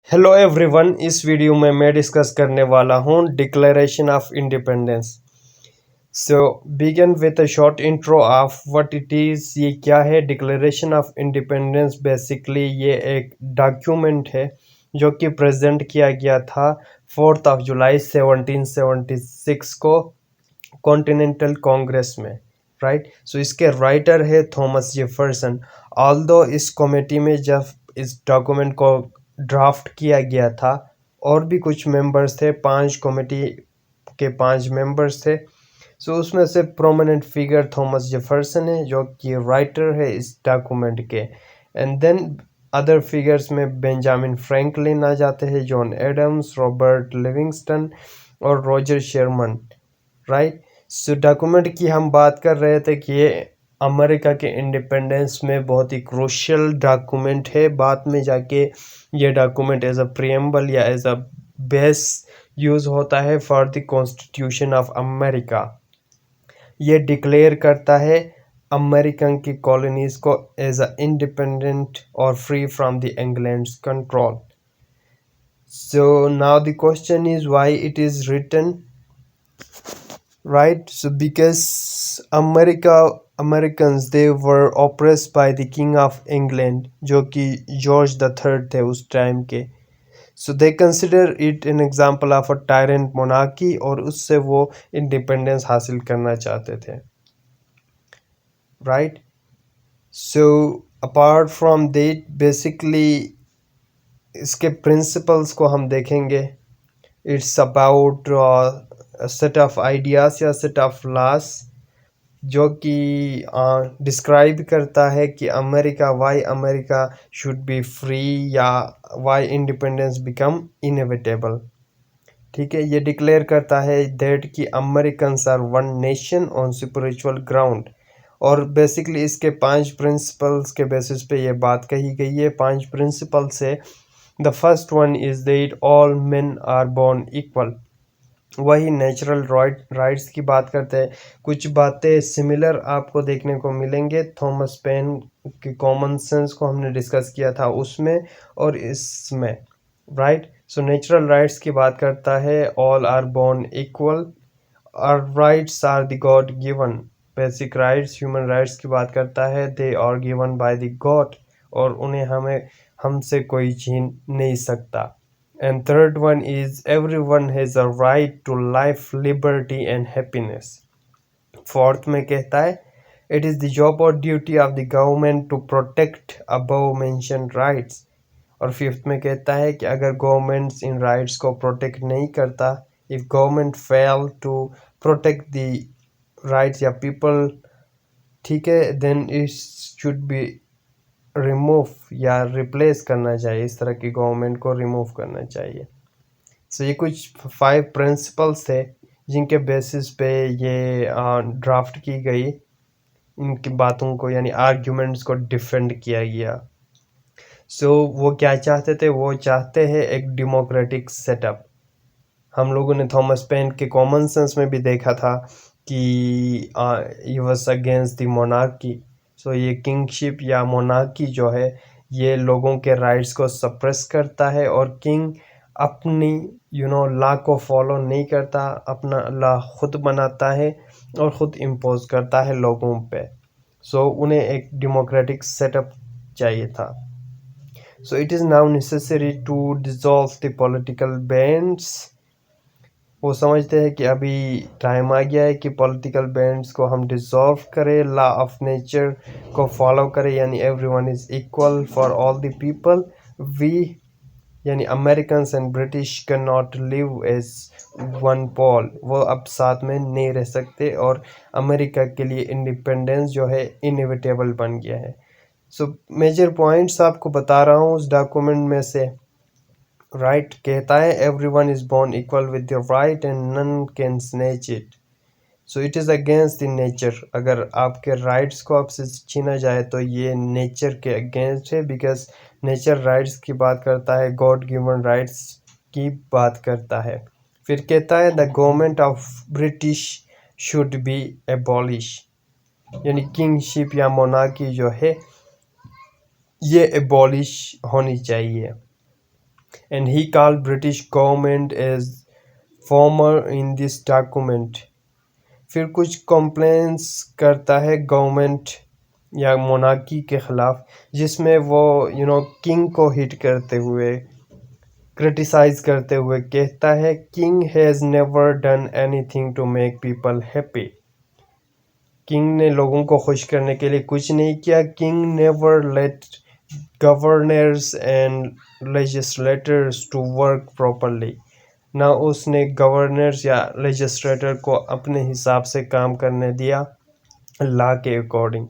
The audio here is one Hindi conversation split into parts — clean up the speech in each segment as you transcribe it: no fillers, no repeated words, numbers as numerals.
Hello everyone. इस वीडियो में मैं डिस्कस करने वाला हूँ declaration of independence. So begin with a short intro of what it is. ये क्या है डिक्लेरेशन ऑफ इंडिपेंडेंस? बेसिकली ये एक डॉक्यूमेंट है जो कि प्रेजेंट किया गया था 4 जुलाई 1776 को कॉन्टिनेंटल कांग्रेस में। राइट। सो इसके राइटर है थॉमस जेफरसन। ऑल्दो इस कमेटी में जब इस डॉक्यूमेंट को ड्राफ्ट किया गया था और भी कुछ मेंबर्स थे, 5 कमेटी के 5 मेंबर्स थे। सो उसमें से प्रोमिनेंट फिगर थॉमस जेफरसन है जो कि राइटर है इस डॉक्यूमेंट के। एंड देन अदर फिगर्स में बेंजामिन फ्रैंकलिन आ जाते हैं, जॉन एडम्स, रॉबर्ट लिविंगस्टन और रॉजर शेरमन। राइट। सो डॉक्यूमेंट की हम बात कर रहे थे कि ये अमेरिका के इंडिपेंडेंस में बहुत ही क्रूशियल डॉक्यूमेंट है। बाद में जाके ये डॉक्यूमेंट एज अ प्रियम्बल या एज अ बेस यूज़ होता है for the constitution of America. ये डिक्लेयर करता है अमेरिकन की कॉलोनीज को एज अ इंडिपेंडेंट और free from the England's control. So now the question is why it is written. Right, so because Americans they were oppressed by the King of England जो कि जॉर्ज द थर्ड थे उस टाइम के। So they consider it an example of a tyrant monarchy और उससे वो इंडिपेंडेंस हासिल करना चाहते थे। Right. So apart from that basically इसके प्रिंसिपल्स को हम देखेंगे। It's about set of ideas या सेट ऑफ लॉस जो कि डिस्क्राइब करता है कि why America should be free या वाई इंडिपेंडेंस बिकम इनएविटेबल। ठीक है। ये डिक्लेयर करता है दैट कि Americans are one nation on spiritual ground. और बेसिकली इसके 5 प्रिंसिपल्स के बेसिस पे ये बात कही गई है। 5 प्रिंसिपल्स है। The first one is that all men are born equal. वही नेचुरल राइट्स की बात करते हैं। कुछ बातें सिमिलर आपको देखने को मिलेंगे थॉमस पेन के कॉमन सेंस को हमने डिस्कस किया था उसमें और इसमें। राइट। सो नेचुरल राइट्स की बात करता है all are born equal. Are rights are the God given. Basic rights human rights की बात करता है they are given by the God और उन्हें हमसे कोई छीन नहीं सकता। And third one is everyone has a right to life, liberty and happiness. Fourth में कहता है it is the job or duty of the government to protect above mentioned rights. और फिफ्थ में कहता है कि अगर गवर्नमेंट इन राइट्स को प्रोटेक्ट नहीं करता, if government fail to protect the rights या पीपल, ठीक है, then it should be remove या रिप्लेस करना चाहिए। इस तरह की गवर्नमेंट को रिमूव करना चाहिए। सो ये कुछ 5 प्रिंसिपल्स थे जिनके बेसिस पे ये ड्राफ्ट की गई। इनकी बातों को यानी आर्ग्यूमेंट्स को डिफेंड किया गया। सो वो क्या चाहते थे? वो चाहते हैं एक डेमोक्रेटिक सेटअप। हम लोगों ने थॉमस पेन के कॉमन सेंस में भी देखा था कि he was against the monarchy. So ये किंगशिप या मोनार्की जो है ये लोगों के राइट्स को सप्रेस करता है और किंग अपनी लॉ को फॉलो नहीं करता, अपना लॉ खुद बनाता है और ख़ुद इम्पोज करता है लोगों पे। सो उन्हें एक डेमोक्रेटिक सेटअप चाहिए था। So it is now necessary to dissolve the political bands. वो समझते हैं कि अभी टाइम आ गया है कि पॉलिटिकल बैंड्स को हम डिसॉल्व करें, लॉ ऑफ नेचर को फॉलो करें, यानी everyone is equal for all the people. We यानी American and British can not live as one pole. वो अब साथ में नहीं रह सकते और अमेरिका के लिए इंडिपेंडेंस जो है इनएविटेबल बन गया है। सो मेजर पॉइंट्स आपको बता रहा हूँ उस डॉक्यूमेंट में से। राइट कहता है everyone is born equal with the right and none can snatch it. So it is against the nature. अगर आपके राइट्स को आपसे छीना जाए तो ये नेचर के अगेंस्ट है, बिकॉज नेचर राइट्स की बात करता है, गॉड गिवन राइट्स की बात करता है। फिर कहता है the government of British should be abolish, यानी किंगशिप या मोनार्की जो है ये एबॉलिश होनी चाहिए। and he called British government as former in this document. फिर कुछ कंप्लेंट्स करता है गवर्नमेंट या मोनार्की के खिलाफ, जिसमें वो किंग को हिट करते हुए, क्रिटिसाइज करते हुए कहता है, king has never done anything to make people happy. King ने लोगों को खुश करने के लिए कुछ नहीं किया। King never let governors and legislators to work properly. ना उसने गवर्नर्स या लेजिस्लेटर को अपने हिसाब से काम करने दिया लॉ के अकॉर्डिंग,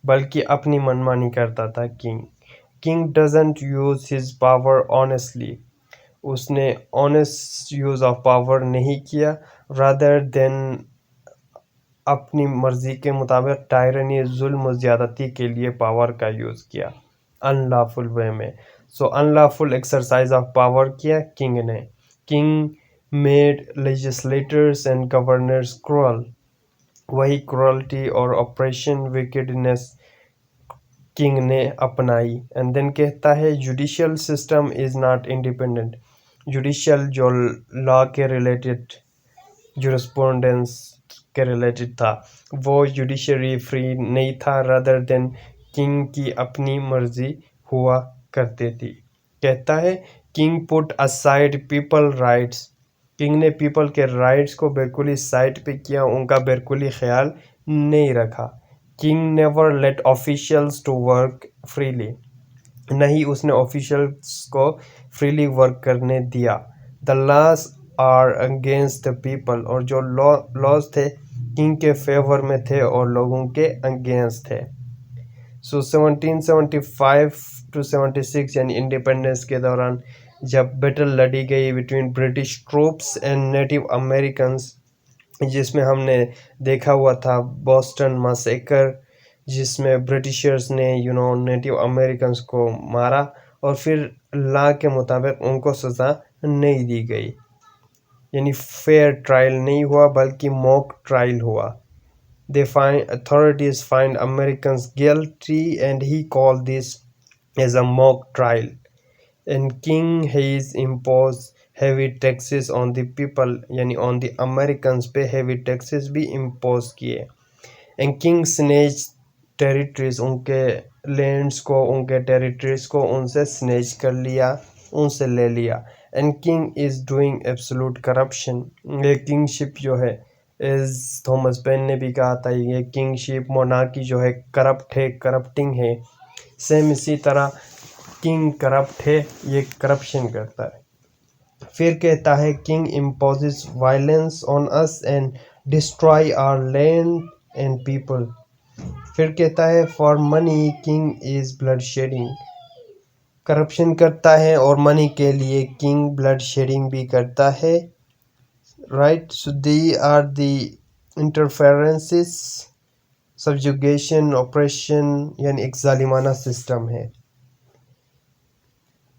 बल्कि अपनी मनमानी करता था king. King doesn't use his power honestly. उसने ऑनेस्ट यूज ऑफ पावर नहीं किया, रादर देन अपनी मर्जी के मुताबिक टायरनी, जुल्म, ज्यादती के लिए पावर का यूज किया अनलॉफुल वे में। सो अनलॉफुल एक्सरसाइज ऑफ पावर किया किंग ने। King made legislators and governors cruel. वही क्रूअल्टी और ऑपरेशन विकेडनेस किंग ने अपनाई। एंड देन कहता है, judicial system is not independent. Judicial जो लॉ के रिलेटेड, जुरिस्प्रूडेंस के रिलेटेड था, वो जुडिशरी फ्री नहीं था, रादर देन किंग की अपनी मर्जी हुआ करती थी। कहता है, king put aside people rights. King ने पीपल के राइट्स को बिल्कुल ही साइड पे किया, उनका बिल्कुल ही ख्याल नहीं रखा। King never let officials to work freely. नहीं उसने ऑफिशियल्स को फ्रीली वर्क करने दिया। The laws are against the people. और जो लॉज थे किंग के फेवर में थे और लोगों के अगेंस्ट थे। सो 1775 टू 76 यानी इंडिपेंडेंस के दौरान जब बैटल लड़ी गई between British troops and native American, जिसमें हमने देखा हुआ था बॉस्टन मैसेकर, जिसमें ब्रिटिशर्स ने नेटिव अमेरिकन को मारा और फिर लॉ के मुताबिक उनको सज़ा नहीं दी गई, यानी फेयर ट्रायल नहीं हुआ बल्कि मॉक ट्रायल हुआ। Authorities find Americans guilty and he called this as a mock trial. And King Hayes imposed heavy taxes on the people, यानी on the Americans पे heavy taxes भी impose किए। And King snatched territories, उनके lands को, उनके territories को उनसे snatch कर लिया, उनसे ले लिया। And King is doing absolute corruption. ये kingship जो है, एज थॉमस पेन ने भी कहा था, ये किंगशिप मोनार्की जो है करप्ट है, करप्टिंग है। सेम इसी तरह किंग करप्ट है, ये करप्शन करता है। फिर कहता है, king imposes violence on us and destroy our land and people. फिर कहता है, for money king is blood shedding. Corruption करता है और मनी के लिए किंग ब्लड शेडिंग भी करता है। Right, so they are the interferences, subjugation, oppression, यानी एक जालिमाना सिस्टम है।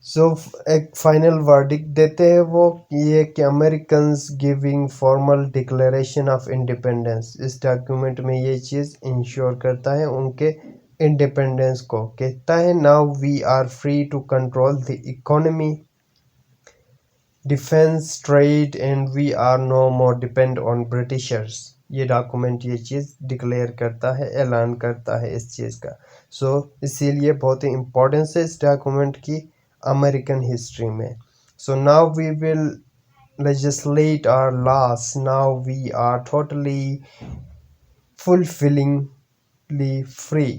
सो एक फाइनल वर्डिक्ट देते हैं वो ये कि Americans giving formal declaration of independence. इस डॉक्यूमेंट में ये चीज़ इंश्योर करता है उनके इंडिपेंडेंस को। कहता है, now we are free to control the economy, defence, trade and we are no more depend on Britishers. ये डॉक्यूमेंट ये चीज़ डिक्लेयर करता है, ऐलान करता है इस चीज़ का। सो इसीलिए बहुत ही इम्पोर्टेंस है इस डॉक्यूमेंट की अमेरिकन हिस्ट्री में। So now we will legislate our laws. Now we are totally fulfillingly free.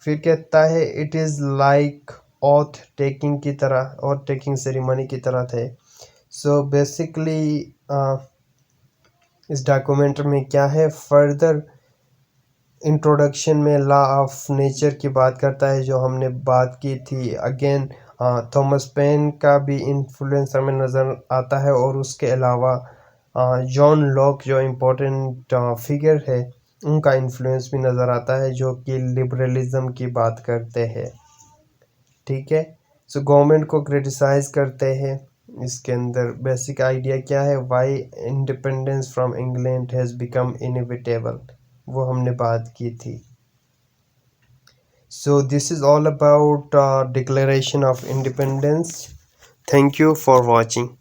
फिर कहता है, it is like oath taking की तरह, oath taking ceremony की तरह थे। सो बेसिकली इस डॉक्यूमेंट में क्या है, फर्दर इंट्रोडक्शन में लॉ ऑफ नेचर की बात करता है, जो हमने बात की थी। अगेन थॉमस पेन का भी इन्फ्लुएंस हमें नज़र आता है, और उसके अलावा जॉन लॉक जो इम्पोर्टेंट फिगर है, उनका इन्फ्लुएंस भी नज़र आता है, जो कि लिबरलिज्म की बात करते हैं। ठीक है, सो गवर्नमेंट को क्रिटिसाइज़ करते हैं। इसके अंदर बेसिक आइडिया क्या है, why independence from England has become inevitable, वो हमने बात की थी। So this is all about declaration of independence. Thank you for watching.